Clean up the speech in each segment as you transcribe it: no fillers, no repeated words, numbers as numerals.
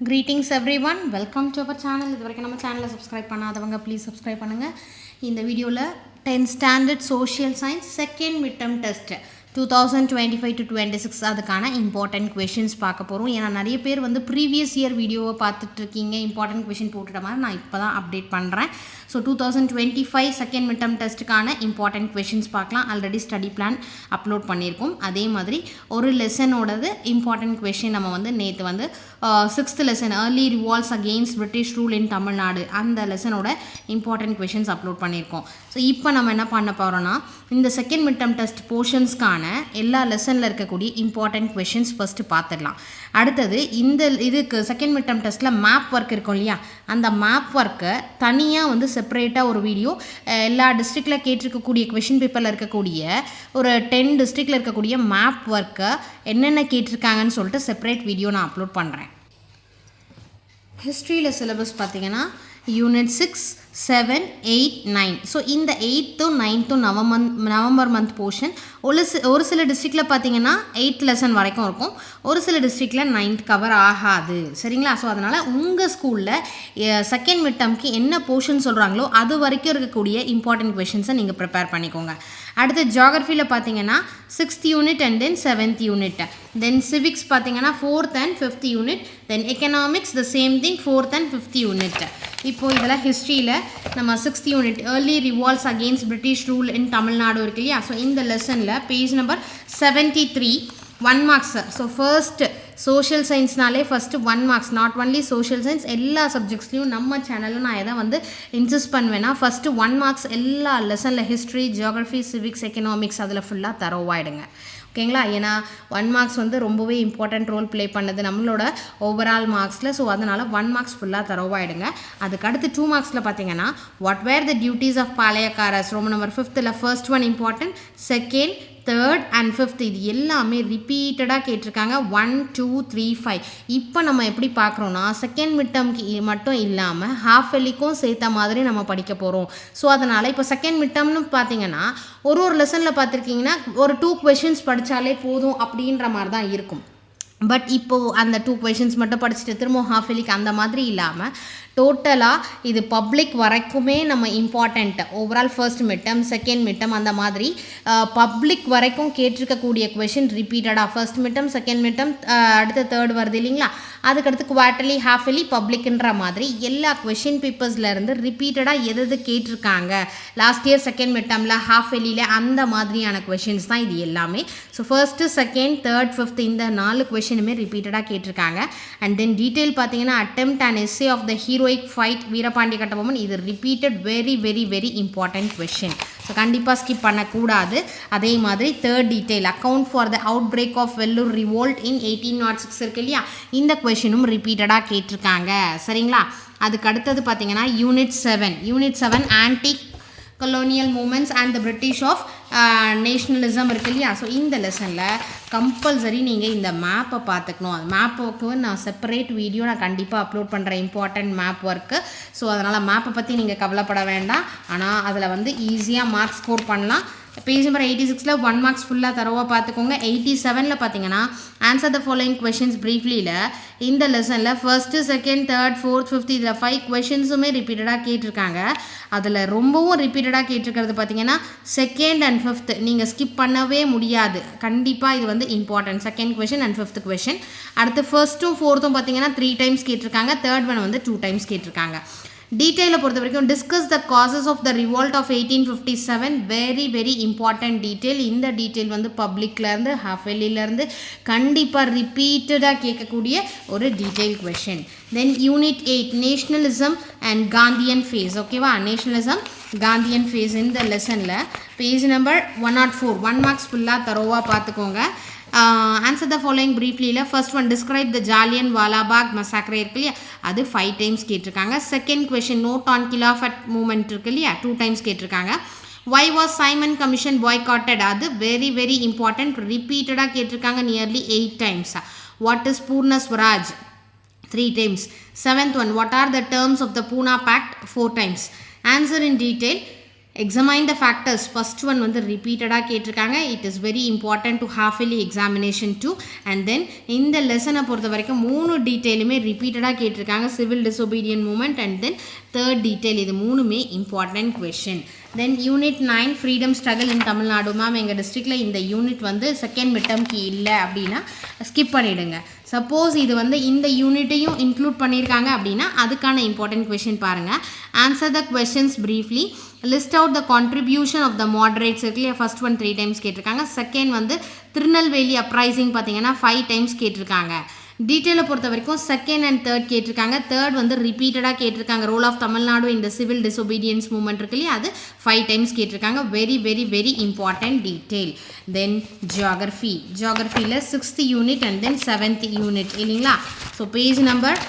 Greetings everyone, welcome to our channel. இது வரைக்கும் நம்ம சேனலை சப்ஸ்கிரைப் பண்ணாதவங்க ப்ளீஸ் சப்ஸ்கிரைப் பண்ணுங்கள். இந்த வீடியோவில் 10th standard social science second mid term test 2025 to 26 அதுக்கான இம்பார்ட்டன்ட் கொஷின்ஸ் பார்க்க போகிறோம். ஏன்னா நிறைய பேர் வந்து ப்ரீவியஸ் இயர் வீடியோவை பார்த்துட்ருக்கீங்க, இம்பார்ட்டன்ட் கொஷின் போட்டுட்ட மாதிரி நான் இப்போ தான் அப்டேட் பண்ணுறேன். ஸோ 2025 செகண்ட் மிட் டர்ம் டெஸ்ட்டுக்கான இம்பார்ட்டன்ட் கொஷின்ஸ் பார்க்கலாம். ஆல்ரெடி ஸ்டடி பிளான் அப்லோட் பண்ணியிருக்கோம். அதே மாதிரி ஒரு லெசனோடது இம்பார்ட்டன்ட் கொஷின் நம்ம வந்து நேற்று வந்து 6th lesson early revolts against British rule in Tamil Nadu அந்த லெசனோட இம்பார்ட்டன்ட் கொஷின்ஸ் அப்லோட் பண்ணியிருக்கோம். ஸோ இப்போ நம்ம என்ன பண்ண போகிறோன்னா இந்த செகண்ட் மிட் டர்ம் டெஸ்ட் போர்ஷன்ஸ்க்கான எல்லா லெசனில் இருக்கக்கூடிய இம்பார்ட்டன்ட் கொஷின்ஸ் ஃபஸ்ட்டு பார்த்துடலாம். அடுத்தது இந்த இதுக்கு செகண்ட் மிட் டர்ம் டெஸ்ட்டில் மேப் ஒர்க் இருக்கும் இல்லையா, அந்த மேப் ஒர்க்கை தனியாக வந்து செப்பரேட்டாக ஒரு வீடியோ எல்லா டிஸ்ட்ரிக்டில் கேட்டிருக்கக்கூடிய கொஷின் பேப்பரில் இருக்கக்கூடிய ஒரு 10 டிஸ்ட்ரிக்டில் இருக்கக்கூடிய மேப் ஒர்க்கை என்னென்ன கேட்டிருக்காங்கன்னு சொல்லிட்டு செப்பரேட் வீடியோ நான் அப்லோட் பண்ணுறேன். ஹிஸ்ட்ரியில் சிலபஸ் பார்த்தீங்கன்னா யூனிட் 6, 7, 8, 9. ஸோ இந்த 8th 9th November month portion ஒரு சில டிஸ்ட்ரிக்டில் பார்த்தீங்கன்னா 8th லெசன் வரைக்கும் இருக்கும், ஒரு சில டிஸ்ட்ரிக்டில் 9th கவர் ஆகாது. சரிங்களா? ஸோ அதனால் உங்கள் ஸ்கூலில் செகண்ட் மிட் டர்ம்க்கு என்ன போர்ஷன் சொல்கிறாங்களோ அது வரைக்கும் இருக்கக்கூடிய இம்பார்ட்டன்ட் கொஷின்ஸை நீங்கள் ப்ரிப்பேர் பண்ணிக்கோங்க. அடுத்து ஜியாகிரஃபியில் பார்த்தீங்கன்னா 6th unit and then 7th unit, then civics பார்த்தீங்கன்னா 4th and 5th unit, then economics the same thing 4th and 5th unit. இப்போது இதில் ஹிஸ்ட்ரியில் நம்ம 6th unit early revolts against British rule in Tamil Nadu இருக்கு இல்லையா. ஸோ இந்த லெசனில் page number 73 1 marks. So first social சயின்ஸ்னாலே first 1 marks, not only social science, எல்லா சப்ஜெக்ட்ஸ்லையும் நம்ம சேனலில் நான் எதை வந்து இன்சிஸ்ட் பண்ணுவேன்னா ஃபஸ்ட்டு 1 மார்க்ஸ் எல்லா லெசனில் ஹிஸ்ட்ரி, ஜியாகிரஃபி, சிவிக்ஸ், எக்கனாமிக்ஸ் அதில் ஃபுல்லாக தரோவாயிடுங்க. ஓகேங்களா? ஏன்னா 1 மார்க்ஸ் வந்து ரொம்பவே இம்பார்ட்டன்ட் ரோல் ப்ளே பண்ணுது நம்மளோட ஓவரால் மார்க்ஸில். ஸோ அதனால் 1 மார்க்ஸ் ஃபுல்லாக தரோவாயிடுங்க. அதுக்கு அடுத்து 2 மார்க்ஸில் பார்த்தீங்கன்னா what were the duties of palayakkars, Roman number 5th first one important, second, 3rd and 5th இது எல்லாமே ரிப்பீட்டடாக கேட்டிருக்காங்க. 1, 2, 3, 5. இப்போ நம்ம எப்படி பார்க்குறோன்னா செகண்ட் மிட் டர்ம்க்கு மட்டும் இல்லாமல் ஹாஃப் எலிக்கும் சேர்த்த மாதிரி நம்ம படிக்க போகிறோம். ஸோ அதனால் இப்போ செகண்ட் மிட் டர்ம்னு பார்த்தீங்கன்னா ஒரு லெசனில் பார்த்துருக்கீங்கன்னா ஒரு 2 கொஷின்ஸ் படித்தாலே போதும் அப்படின்ற மாதிரி தான் இருக்கும். பட் இப்போது அந்த 2 கொஷின்ஸ் மட்டும் படிச்சுட்டு திரும்ப ஹாஃப் எலிக்கு அந்த மாதிரி இல்லாமல் டோட்டலாக இது பப்ளிக் வரைக்குமே நம்ம important overall first mid term, second mid term அந்த மாதிரி பப்ளிக் வரைக்கும் கேட்டிருக்கக்கூடிய கொஷின் ரிப்பீட்டடாக first mid term, second mid term, அடுத்த 3rd வருது இல்லைங்களா, அதுக்கடுத்து குவார்ட்டர்லி, ஹாஃப் எலி, பப்ளிக்ன்ற மாதிரி எல்லா கொஷின் பேப்பர்ஸ்லேருந்து ரிப்பீட்டடாக எது கேட்டிருக்காங்க லாஸ்ட் இயர் செகண்ட் மிட் டர்மில், ஹாஃப் எலியில் அந்த மாதிரியான கொஷின்ஸ் தான் இது எல்லாமே. So first, second, 3rd, 5th இந்த 4 கொஷினுமே ரிப்பீட்டடாக கேட்டிருக்காங்க. அண்ட் தென் டீட்டெயில் பார்த்தீங்கன்னா attempt and essay of the heroic fight Veerapandiya Kattabomman, இது repeated very very very important question. So கண்டிப்பாக ஸ்கிப் பண்ணக்கூடாது. அதே மாதிரி 3rd detail account for the outbreak of Vellore revolt in 1806 இருக்கு இல்லையா, இந்த கொஷினும் ரிப்பீட்டடாக கேட்டிருக்காங்க. சரிங்களா? அதுக்கு அடுத்தது பார்த்தீங்கன்னா unit 7 antique colonial movements and the British of nationalism இருக்கு இல்லையா. ஸோ இந்த லெசனில் கம்பல்சரி நீங்கள் இந்த மேப்பை பார்த்துக்கணும். அது மேப்புக்கு நான் செப்பரேட் வீடியோ நான் கண்டிப்பாக அப்லோட் பண்ணுறேன், இம்பார்ட்டன்ட் மேப் ஒர்க்கு. ஸோ அதனால் மேப்பை பற்றி நீங்கள் கவலைப்பட வேண்டாம். ஆனால் அதில் வந்து ஈஸியாக மார்க்ஸ் ஸ்கோர் பண்ணலாம். பேஜ் நம்பர் 86 1 மார்க்ஸ் ஃபுல்லாக தரவாக பார்த்துக்கோங்க. 87 பார்த்தீங்கன்னா ஆன்சர் த ஃபாலோயிங் கொஷின்ஸ் ப்ரீஃப்லியில் இந்த லெசனில் first, second, 3rd, 4th, 5th இதில் 5 கொஷின்ஸுமே ரிப்பீட்டடாக கேட்டிருக்காங்க. அதில் ரொம்பவும் ரிப்பீட்டடாக கேட்டிருக்கிறது பார்த்தீங்கன்னா செகண்ட் அண்ட் 5th நீங்கள் ஸ்கிப் பண்ணவே முடியாது. கண்டிப்பாக இது வந்து important second question and 5th question. அடுத்து ஃபர்ஸ்ட்டும் 4th பார்த்தீங்கன்னா 3 டைம்ஸ் கேட்டிருக்காங்க, 3rd ஒன் வந்து 2 டைம்ஸ் கேட்டிருக்காங்க. டீட்டெயிலை பொறுத்த வரைக்கும் discuss the causes of the revolt of 1857 very very important detail. இந்த டீட்டெயில் வந்து பப்ளிக்லேருந்து ஹாஃப் எலிலேருந்து கண்டிப்பாக ரிப்பீட்டடாக கேட்கக்கூடிய ஒரு detail question. Then unit 8 nationalism and Gandhian phase. ஓகேவா? நேஷ்னலிசம், காந்தியன் ஃபேஸ் இந்த லெசனில் பேஜ் நம்பர் 104 1 மார்க்ஸ் ஃபுல்லாக தரோவாக பார்த்துக்கோங்க. ஆன்சர் த ஃபாலோயிங் ப்ரீஃப்லியில் first one describe the Jallianwala வாலாபாக் மசாக்ரே இருக்கு இல்லையா, அது 5 டைம்ஸ் கேட்டிருக்காங்க. Second question note on Khilafat movement இருக்கு இல்லையா, 2 டைம்ஸ் கேட்டிருக்காங்க. Why was Simon Commission boycotted, அது வெரி வெரி இம்பார்ட்டன்ட், ரிப்பீட்டடாக கேட்டிருக்காங்க nearly 8 times. What is Poorna Swaraj, 3 times. 7th one what are the terms of the Poona pact, 4 times. Answer in detail examine the factors first one வந்து ரிப்பீட்டடாக கேட்டிருக்காங்க. It is very important to half yearly examination too. And then இந்த லெசனை பொறுத்த வரைக்கும் 3 டீட்டெயிலுமே ரிப்பீட்டடாக கேட்டிருக்காங்க. Civil disobedience movement and then third detail, இது 3மே important question. Then unit 9 freedom struggle இன் தமிழ்நாடு. மேம் எங்கள் டிஸ்ட்ரிக்டில் இந்த யூனிட் வந்து செகண்ட் மிட்டம்க்கு இல்லை அப்படின்னா ஸ்கிப் பண்ணிவிடுங்க. சப்போஸ் இது வந்து இந்த யூனிட்டையும் இன்க்ளூட் பண்ணியிருக்காங்க அப்படின்னா அதுக்கான இம்பார்ட்டன்ட் கொஷின் பாருங்கள். Answer the questions briefly. List out the contribution of the moderates இருக்குல்லையா, ஃபர்ஸ்ட் ஒன் 3 டைம்ஸ் கேட்டிருக்காங்க. செகண்ட் வந்து திருநெல்வேலி அப்ரைசிங் பார்த்தீங்கன்னா 5 டைம்ஸ் கேட்டிருக்காங்க. டீட்டெயிலை பொறுத்த வரைக்கும் செகண்ட் அண்ட் தேர்ட் கேட்டிருக்காங்க. தேர்ட் வந்து ரிப்பீட்டடாக கேட்டிருக்காங்க. ரோல் ஆஃப் தமிழ்நாடு இந்த சிவில் டிசோபீடியன்ஸ் மூமெண்ட் இருக்கு இல்லையா, அது 5 டைம்ஸ் கேட்டிருக்காங்க. Very very very important detail. Then ஜியாகிரஃபியில் 6th unit and then 7th unit இல்லைங்களா. ஸோ பேஜ் நம்பர்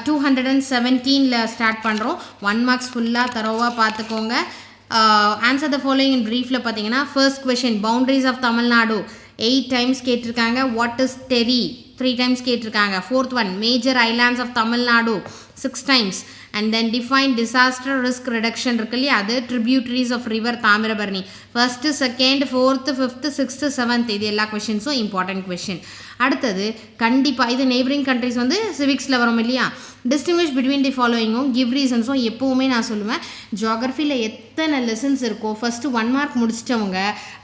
217 ஸ்டார்ட் பண்ணுறோம். 1 மார்க்ஸ் ஃபுல்லாக தரோவாக பார்த்துக்கோங்க. ஆன்சர் த ஃபாலோயிங் இன் ப்ரீஃபில் பார்த்தீங்கன்னா first question boundaries of Tamil Nadu 8 times கேட்டிருக்காங்க. வாட் இஸ் டெரி 3 டைம்ஸ் கேட்டிருக்காங்க. Fourth one major islands of Tamil Nadu 6 times. And then define disaster risk reduction இருக்கு இல்லையா, அது tributaries of river Thamirabarani. First, second, 4th, 5th, 6th, 7th இது எல்லா கொஷின்ஸும் important question. அடுத்தது கண்டிப்பாக இது நெய்பரிங் கண்ட்ரிஸ் வந்து சிவிக்ஸில் வரும் இல்லையா. டிஸ்டிங்விஷ் பிட்வீன் தி ஃபாலோயிங்கும் கிவ் ரீசன்ஸும் எப்போவுமே நான் சொல்லுவேன். ஜியாகிரஃபியில் எத்தனை லெசன்ஸ் இருக்கோ ஃபஸ்ட்டு 1 மார்க் முடிச்சிட்டவங்க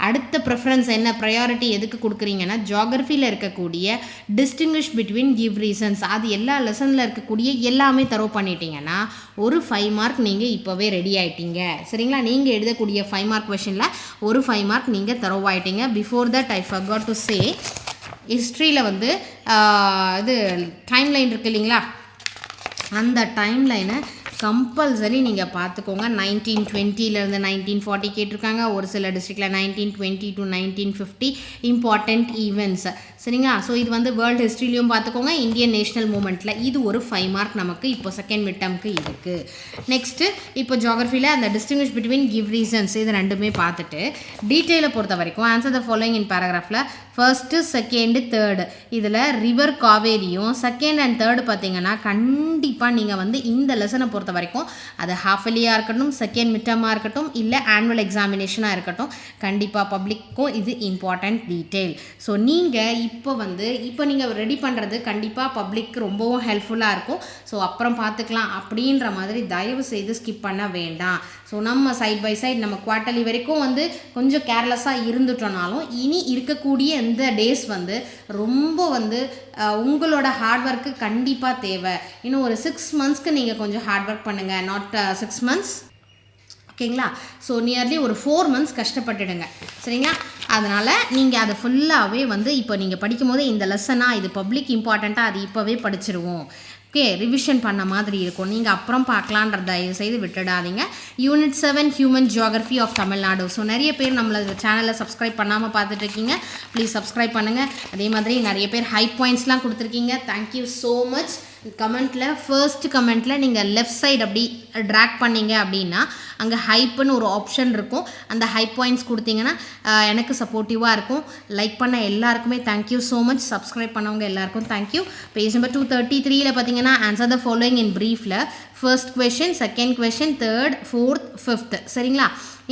அடுத்த ப்ரிஃபரன்ஸ் என்ன, ப்ரையாரிட்டி எதுக்கு கொடுக்குறீங்கன்னா ஜியாகிரஃபியில் இருக்கக்கூடிய டிஸ்டிங்விஷ் பிட்வீன் கிவ் ரீசன்ஸ் அது எல்லா லெசனில் இருக்கக்கூடிய எல்லாமே தரவு பண்ணிட்டீங்கன்னா ஒரு 5 மார்க் நீங்கள் இப்போவே ரெடி ஆகிட்டீங்க. சரிங்களா, நீங்கள் எழுதக்கூடிய 5 மார்க் கொஷனில் ஒரு 5 மார்க் நீங்கள் தரவாயிட்டீங்க. Before that I forgot to say, ஹிஸ்ட்ரியில் வந்து இது டைம் லைன் இருக்குது இல்லைங்களா, அந்த டைம் லைனை கம்பல்சரி நீங்கள் பார்த்துக்கோங்க. 1920 1940 கேட்டிருக்காங்க. ஒரு சில டிஸ்ட்ரிக்டில் 1920 to 1950 இம்பார்ட்டண்ட் ஈவெண்ட்ஸ். சரிங்களா, ஸோ இது வந்து வேர்ல்டு ஹிஸ்ட்ரிலையும் பார்த்துக்கோங்க. இந்தியன் நேஷனல் மூமெண்ட்டில் இது ஒரு 5 மார்க் நமக்கு இப்போ செகண்ட் மிட்டம்க்கு இருக்குது. நெக்ஸ்ட்டு இப்போ ஜியாகிரஃபியில் அந்த டிஸ்டிங்விஷ் பிட்வீன் கிவ் ரீசன்ஸ் இது ரெண்டுமே பார்த்துட்டு டீட்டெயிலை பொறுத்த வரைக்கும் ஆன்சர் த ஃபாலோயிங் இன் பேராகிராஃபில் ஃபர்ஸ்ட்டு, செகண்டு, தேர்டு இதில் ரிவர் காவேரியும் செகண்ட் அண்ட் தேர்டு பார்த்தீங்கன்னா கண்டிப்பாக நீங்கள் வந்து இந்த லெசனை பொறுத்த வரைக்கும் அது ஹாஃப் இயர்லியாக இருக்கட்டும், செகண்ட் மிட்டமாக இருக்கட்டும், இல்லை ஆனுவல் எக்ஸாமினேஷனாக இருக்கட்டும், கண்டிப்பாக பப்ளிக்கும் இது இம்பார்ட்டண்ட் டீட்டெயில். ஸோ நீங்கள் இப்போ நீங்கள் ரெடி பண்ணுறது கண்டிப்பாக பப்ளிக் ரொம்பவும் ஹெல்ப்ஃபுல்லாக இருக்கும். ஸோ அப்புறம் பார்த்துக்கலாம் அப்படின்ற மாதிரி தயவு செய்து ஸ்கிப் பண்ண வேண்டாம். ஸோ நம்ம சைட் பை சைட் நம்ம குவார்ட்டர்லி வரைக்கும் வந்து கொஞ்சம் கேர்லெஸ்ஸாக இருந்துட்டோனாலும் இனி இருக்கக்கூடிய இந்த டேஸ் வந்து ரொம்ப வந்து உங்களோட ஹார்ட் ஒர்க்கு கண்டிப்பாக தேவை. இன்னும் ஒரு 6 மந்த்ஸ்க்கு நீங்கள் கொஞ்சம் ஹார்ட் ஒர்க் பண்ணுங்கள். நாட் 6 மந்த்ஸ், ஓகேங்களா. ஸோ நியர்லி ஒரு 4 மந்த்ஸ் கஷ்டப்பட்டுடுங்க. சரிங்களா, அதனால் நீங்கள் அதை ஃபுல்லாகவே வந்து இப்போ நீங்கள் படிக்கும் போது இந்த லெசனாக இது பப்ளிக் இம்பார்ட்டண்ட்டாக அது இப்போவே படிச்சிருவோம். ஓகே, ரிவிஷன் பண்ண மாதிரி இருக்கும். நீங்கள் அப்புறம் பார்க்கலான்றத தயவு செய்து விட்டுடாதீங்க. Unit 7 human geography of Tamil Nadu. So நிறைய பேர் நம்மளோட சேனலை சப்ஸ்கிரைப் பண்ணாமல் பார்த்துட்ருக்கீங்க. ப்ளீஸ் சப்ஸ்கிரைப் பண்ணுங்கள். அதே மாதிரி நிறைய பேர் ஹை பாயிண்ட்ஸ்லாம் கொடுத்துருக்கீங்க. Thank you so much. கமெண்ட்டில் ஃபர்ஸ்ட் கமெண்ட்டில் நீங்கள் லெஃப்ட் சைடு அப்படி ட்ராக் பண்ணிங்க அப்படின்னா அங்கே ஹைப்புன்னு ஒரு ஆப்ஷன் இருக்கும். அந்த ஹை பாயிண்ட்ஸ் கொடுத்தீங்கன்னா எனக்கு சப்போர்ட்டிவாக இருக்கும். லைக் பண்ண எல்லாருக்குமே தேங்க்யூ ஸோ மச். சப்ஸ்கிரைப் பண்ணவங்க எல்லாருக்கும் தேங்க்யூ. பேஜ் நம்பர் 233 பார்த்தீங்கன்னா ஆன்சர் த ஃபாலோயிங் இன் ப்ரீஃபில் first question, second question, third, fourth, fifth. சரிங்களா,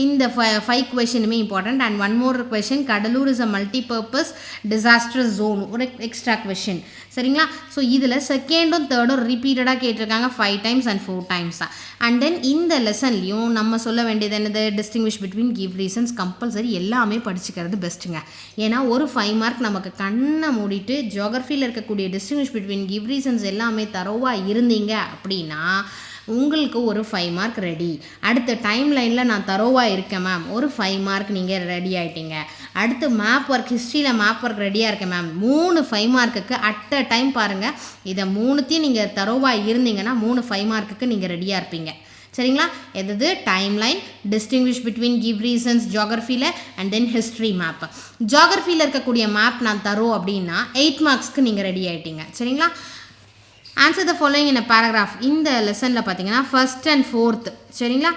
இந்த 5 கொஷினுமே important. And one more question, Cuddalore is a multipurpose disaster zone, ஒரு எக்ஸ்ட்ரா கொஷின். சரிங்களா, ஸோ இதில் செகண்டும் தேர்டும் ரிப்பீட்டடாக கேட்டிருக்காங்க 5 times and 4 times. And then இந்த லெசன்லையும் நம்ம சொல்ல வேண்டியது என்னது, distinguish between give reasons compulsory எல்லாமே படிச்சுக்கிறது பெஸ்ட்டுங்க. ஏன்னா ஒரு 5 மார்க் நமக்கு கண்ணை மூடிட்டு ஜியாகிரஃபியில் இருக்கக்கூடிய டிஸ்டிங்விஷ் பிட்வீன் கிவ் ரீசன்ஸ் எல்லாமே தரோவாக இருந்தீங்க அப்படின்னா உங்களுக்கு ஒரு 5 மார்க் ரெடி. அடுத்த டைம் லைனில் நான் தரோவாக இருக்கேன் மேம், ஒரு 5 மார்க் நீங்கள் ரெடி ஆகிட்டீங்க. அடுத்து மேப் ஒர்க், ஹிஸ்ட்ரியில் மேப் ஒர்க் ரெடியாக இருக்கேன் மேம், 3 5 மார்க்குக்கு அட் அ டைம் பாருங்கள். இதை 3த்தையும் நீங்கள் தரோவாக இருந்தீங்கன்னா 3 5 மார்க்குக்கு நீங்கள் ரெடியாக இருப்பீங்க. சரிங்களா, எது time line, distinguish between give reasons ஜியாகிரஃபியில் அண்ட் தென் ஹிஸ்ட்ரி மேப். ஜியாகிரஃபியில் இருக்கக்கூடிய மேப் நான் தரோம் அப்படின்னா 8 மார்க்ஸ்க்கு நீங்கள் ரெடி ஆகிட்டீங்க. சரிங்களா, answer the following in a paragraph. இந்த லெசனில் பார்த்தீங்கன்னா ஃபர்ஸ்ட் அண்ட் ஃபோர்த். சரிங்களா,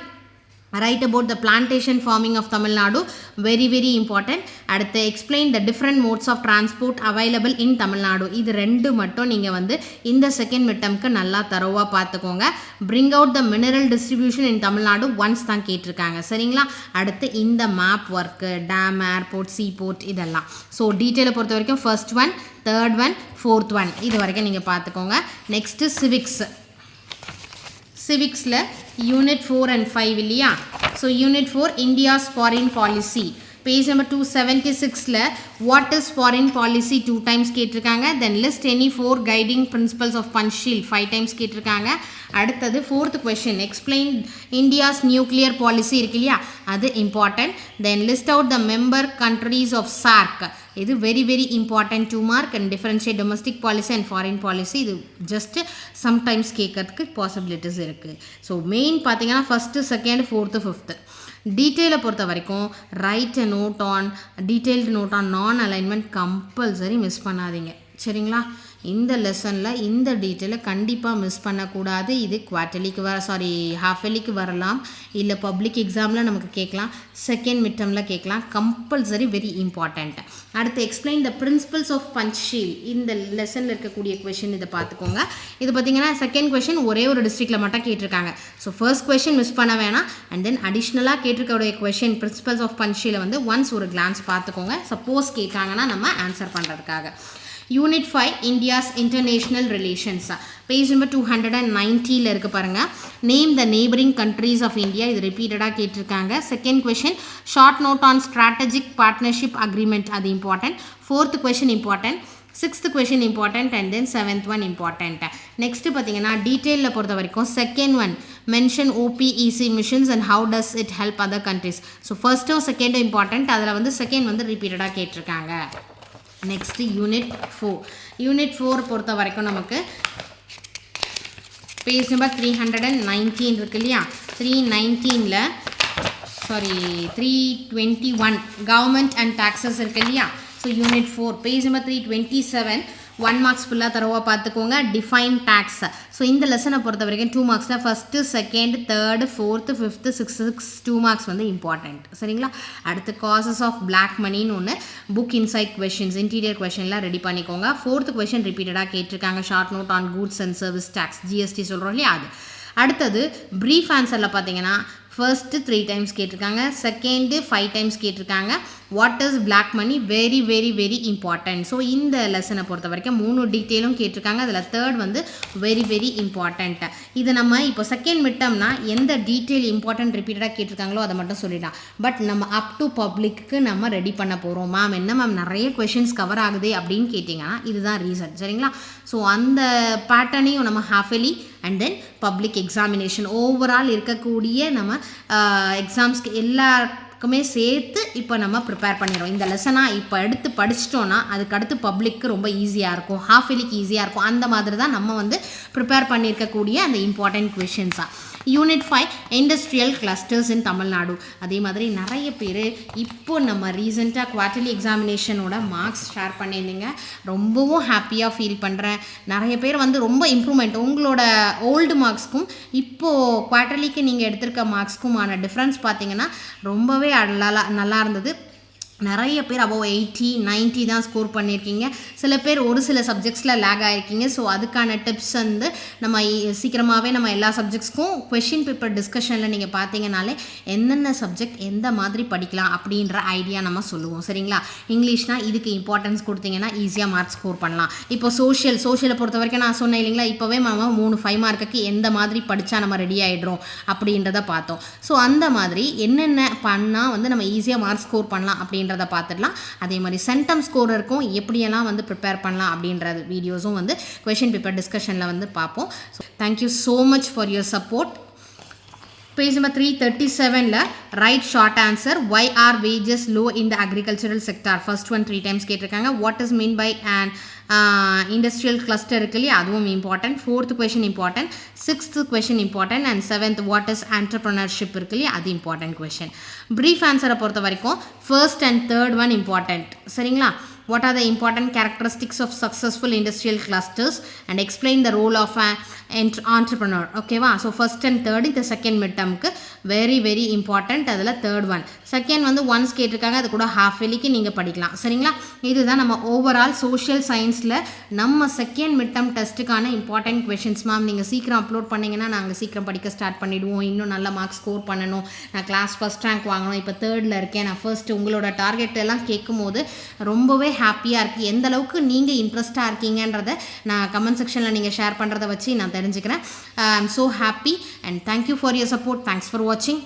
write about the plantation farming of Tamil Nadu, very very important. அடுத்து explain the different modes of transport available in Tamil Nadu. இது ரெண்டு மட்டும் நீங்கள் வந்து இந்த செகண்ட் மிட்டம்க்கு நல்லா தரோவாக பார்த்துக்கோங்க. bring out the mineral distribution in Tamil Nadu once தான் கேட்டிருக்காங்க. சரிங்களா? அடுத்து இந்த map work, dam, airport, seaport இதெல்லாம். ஸோ டீட்டெயிலை பொறுத்த வரைக்கும் first one, third one, fourth one இது வரைக்கும் நீங்கள் பார்த்துக்கோங்க. நெக்ஸ்ட்டு சிவிக்ஸில் யூனிட் 4 and 5 இல்லையா? So unit 4 India's foreign policy, page number 276ல what is foreign policy 2 times கேட்டிருக்காங்க. Then list any 4 guiding principles of Panchsheel 5 times கேட்டிருக்காங்க. அடுத்தது fourth question, explain India's nuclear policy இருக்கு இல்லையா, அது important. Then list out the member countries of SAARC, இது very very important 2 mark. And differentiate domestic policy and foreign policy, இது just sometimes கேட்கறதுக்கு possibilities இருக்குது. So main பார்த்தீங்கன்னா ஃபஸ்ட்டு, செகண்ட், ஃபோர்த்து, ஃபிஃப்த்து. டீட்டெயிலை பொறுத்த வரைக்கும் right note on detailed note on non alignment compulsory miss பண்ணாதீங்க. சரிங்களா? இந்த லெசனில் இந்த டீட்டெயிலை கண்டிப்பாக மிஸ் பண்ணக்கூடாது. இது குவார்ட்டர்லிக்கு ஹாஃப் இயர்லிக்கு வரலாம், இல்லை பப்ளிக் எக்ஸாமில் நமக்கு கேட்கலாம், செகண்ட் மிட்டமில் கேட்கலாம். Compulsory very important. அடுத்து எக்ஸ்பிளைன் த பிரின்சிபல்ஸ் ஆஃப் பஞ்ச்ஷீல், இந்த லெசனில் இருக்கக்கூடிய கொஷின் இதை பார்த்துக்கோங்க. இது பார்த்தீங்கன்னா செகண்ட் கொஷின் ஒரே ஒரு டிஸ்ட்ரிக்டில் மட்டும் கேட்டிருக்காங்க. ஸோ ஃபர்ஸ்ட் கொஷின் மிஸ் பண்ண வேணாம். அண்ட் தென் அடிஷ்னலாக கேட்டிருக்கக்கூடிய கொஷின் பிரின்சிபல்ஸ் ஆஃப் பஞ்ச்ஷீலை வந்து ஒன்ஸ் ஒரு கிளான்ஸ் பார்த்துக்கோங்க, சப்போஸ் கேட்டாங்கன்னா நம்ம ஆன்சர் பண்ணுறதுக்காக. Unit 5 India's international relations, page number 290ல் இருக்கு பாருங்கள். Name the neighbouring countries of India, இது ரிப்பீட்டடாக கேட்டிருக்காங்க. Second question short note on strategic partnership agreement, அது important. Fourth question important, sixth question important, and then seventh one important. Next பார்த்தீங்கன்னா டீட்டெயிலில் பொறுத்த வரைக்கும் second one mention OPEC missions and how does it help other countries. So ஃபர்ஸ்ட்டும் செகண்டும் important, அதில் வந்து second வந்து ரிப்பீட்டடாக கேட்டிருக்காங்க. நெக்ஸ்ட்டு யூனிட் 4 பொறுத்த வரைக்கும் நமக்கு பேஜ் நம்பர் 319 இருக்கு இல்லையா? 321 கவர்மெண்ட் அண்ட் டாக்ஸஸ் இருக்கு இல்லையா? So unit 4 page number 327 1 marks ஃபுல்லாக தரவா பார்த்துக்கோங்க. Define tax. ஸோ இந்த லெசனை பொறுத்த வரைக்கும் 2 marksல first, second, third, fourth, fifth, sixth 2 marks வந்து இம்பார்ட்டண்ட். சரிங்களா? அடுத்து காசஸ் ஆஃப் பிளாக் மணின்னு ஒன்று புக் இன்சைட் கொஷின்ஸ், இன்டீரியர் கொஷின்லாம் ரெடி பண்ணிக்கோங்க. ஃபோர்த்து கொஷின் ரிப்பீட்டடாக கேட்டிருக்காங்க. Short note on goods and service tax, GST சொல்கிறோம் இல்லையா அது. அடுத்தது ப்ரீஃப் ஆன்சரில் பார்த்தீங்கன்னா ஃபர்ஸ்ட்டு 3 times கேட்டிருக்காங்க, செகண்டு 5 times கேட்டிருக்காங்க. What is black money, very very very important. So இந்த லெசனை பொறுத்த வரைக்கும் 3 டீட்டெயிலும் கேட்டிருக்காங்க. அதில் தேர்ட் வந்து வெரி வெரி இம்பார்ட்டண்ட். இது நம்ம இப்போ செகண்ட் மிட்டம்னா எந்த டீட்டெயில் இம்பார்ட்டன்ட் ரிப்பீட்டடாக கேட்டிருக்காங்களோ அதை மட்டும் சொல்லிடலாம். பட் நம்ம அப் டு பப்ளிக்கு நம்ம ரெடி பண்ண போகிறோம். மேம் என்ன மேம் நிறைய கொஷின்ஸ் கவர் ஆகுது அப்படின்னு கேட்டிங்கன்னா இதுதான் ரீசன். சரிங்களா? ஸோ அந்த பேட்டர்னையும் நம்ம half yearly and then public examination overall இருக்கக்கூடிய நம்ம எக்ஸாம்ஸ்க்கு எல்லாருக்குமே சேர்த்து இப்போ நம்ம ப்ரிப்பேர் பண்ணிடுறோம். இந்த லெசனாக இப்போ எடுத்து படிச்சிட்டோன்னா அதுக்கடுத்து பப்ளிக்கு ரொம்ப ஈஸியாக இருக்கும், ஹாஃப் இயர்லிக்கு ஈஸியாக இருக்கும். அந்த மாதிரி தான் நம்ம வந்து ப்ரிப்பேர் பண்ணியிருக்கக்கூடிய அந்த இம்பார்ட்டன்ட் கொஷின்ஸாக. யூனிட் 5 இண்டஸ்ட்ரியல் கிளஸ்டர்ஸ் இன் தமிழ்நாடு. அதே மாதிரி நிறைய பேர் இப்போ நம்ம ரீசெண்டாக குவார்ட்டர்லி எக்ஸாமினேஷனோட மார்க்ஸ் ஷேர் பண்ணியிருந்தீங்க. ரொம்பவும் ஹாப்பியாக ஃபீல் பண்ணுறேன். நிறைய பேர் வந்து ரொம்ப இம்ப்ரூவ்மெண்ட், உங்களோட ஓல்டு மார்க்ஸ்க்கும் இப்போது குவார்ட்டர்லிக்கு நீங்கள் எடுத்திருக்க மார்க்ஸ்க்குமான டிஃப்ரென்ஸ் பார்த்தீங்கன்னா ரொம்பவே நல்லா இருந்தது. நிறைய பேர் அபவ் 80, 90 தான் ஸ்கோர் பண்ணியிருக்கீங்க. சில பேர் ஒரு சில சப்ஜெக்ட்ஸில் லேக் ஆகிருக்கீங்க. ஸோ அதுக்கான டிப்ஸ் வந்து நம்ம சீக்கிரமாகவே நம்ம எல்லா சப்ஜெக்ட்ஸ்க்கும் கொஷின் பேப்பர் டிஸ்கஷனில் நீங்கள் பார்த்தீங்கனாலே என்னென்ன சப்ஜெக்ட் எந்த மாதிரி படிக்கலாம் அப்படின்ற ஐடியா நம்ம சொல்லுவோம். சரிங்களா? இங்கிலீஷ்னால் இதுக்கு இம்பார்ட்டன்ஸ் கொடுத்தீங்கன்னா ஈஸியாக மார்க் ஸ்கோர் பண்ணலாம். இப்போ சோஷியலை பொறுத்த வரைக்கும் நான் சொன்னேன் இல்லைங்களா, இப்போவே நம்ம 3 5 மார்க்குக்கு எந்த மாதிரி படித்தா நம்ம ரெடி ஆகிடுறோம் அப்படின்றத பார்த்தோம். ஸோ அந்த மாதிரி என்னென்ன பண்ணால் வந்து நம்ம ஈஸியாக மார்க் ஸ்கோர் பண்ணலாம் அப்படின்றத பார்த்துடலாம். அதே மாதிரி சென்டம் ஸ்கோரருக்கும் எப்படியெல்லாம் வந்து ப்ரிப்பேர் பண்ணலாம் அப்படின்ற வீடியோஸும் வந்து கொஷின் பேப்பர் டிஸ்கஷனில் வந்து பார்ப்போம். So thank you so much for your support. Page number 337ல right short answer, why are wages low in the agricultural sector? First one 3 times கேட்டிருக்காங்க. What is mean by and industrial cluster இருக்கு இல்லையா, அதுவும் important. Fourth question important, sixth question important, and seventh what is entrepreneurship இருக்கு இல்லையா, அது important question. Brief ஆன்சரை பொறுத்த வரைக்கும் first and third one important. சரிங்களா? What are the important characteristics of successful industrial clusters and explain the role of entrepreneur. ஓகேவா? So first and third இந்த second mid டேர்முக்கு வெரி வெரி இம்பார்ட்டண்ட். அதில் third one second வந்து once கேட்டிருக்காங்க, அது கூட half வெளிக்கு நீங்கள் படிக்கலாம். சரிங்களா? இதுதான் நம்ம ஓவரால் சோஷியல் சயின்ஸில் நம்ம செகண்ட் மிட் டேர்ம் டெஸ்ட்டுக்கான இம்பார்ட்டன்ட் கொஷின்ஸ். மேம் நீங்கள் சீக்கிரம் அப்லோட் பண்ணிங்கன்னா நாங்கள் சீக்கிரம் படிக்க ஸ்டார்ட் பண்ணிவிடுவோம், இன்னும் நல்ல மார்க்ஸ் ஸ்கோர் பண்ணணும், நான் கிளாஸ் ஃபஸ்ட் ரேங்க் வாங்கணும், இப்போ தேர்டில் இருக்கேன், நான் ஃபர்ஸ்ட் உங்களோட டார்கெட் எல்லாம் கேட்கும் போது ரொம்பவே ஹாப்பியாக இருக்குது. எந்த அளவுக்கு நீங்கள் இன்ட்ரெஸ்ட்டாக இருக்கீங்கன்றதை நான் கமெண்ட் செக்ஷனில் நீங்கள் ஷேர் பண்ணுறதை வச்சு நான் தெரிஞ்சுக்கிறேன். ஐ am so happy and thank you for your support. Thanks for வாட்சிங்.